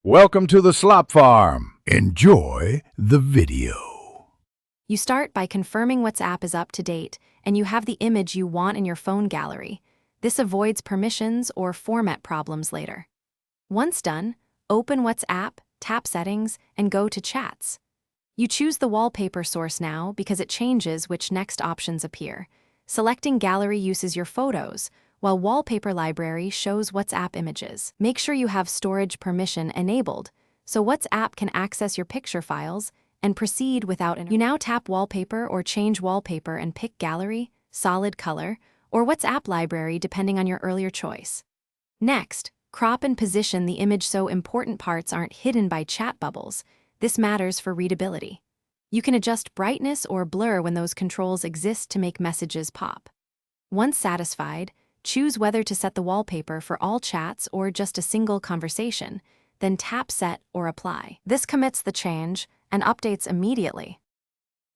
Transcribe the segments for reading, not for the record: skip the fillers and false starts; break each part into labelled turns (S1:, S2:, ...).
S1: Welcome to the Slop Farm. Enjoy the video.
S2: You start by confirming WhatsApp is up to date and you have the image you want in your phone gallery. This avoids permissions or format problems later. Once done, open WhatsApp, tap Settings, and go to Chats. You choose the wallpaper source now because it changes which next options appear. Selecting Gallery uses your photos, while Wallpaper Library shows WhatsApp images. Make sure you have storage permission enabled, so WhatsApp can access your picture files and proceed without You now tap Wallpaper or change wallpaper and pick Gallery, Solid Color, or WhatsApp Library depending on your earlier choice. Next, crop and position the image so important parts aren't hidden by chat bubbles. This matters for readability. You can adjust brightness or blur when those controls exist to make messages pop. Once satisfied, choose whether to set the wallpaper for all chats or just a single conversation, then tap Set or Apply. This commits the change and updates immediately.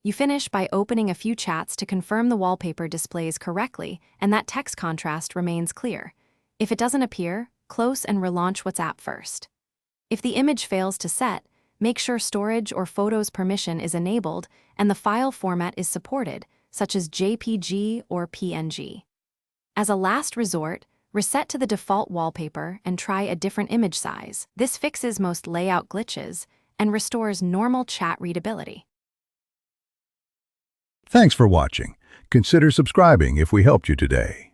S2: You finish by opening a few chats to confirm the wallpaper displays correctly and that text contrast remains clear. If it doesn't appear, close and relaunch WhatsApp first. If the image fails to set, make sure storage or photos permission is enabled and the file format is supported, such as JPG or PNG. As a last resort, reset to the default wallpaper and try a different image size. This fixes most layout glitches and restores normal chat readability.
S1: Thanks for watching. Consider subscribing if we helped you today.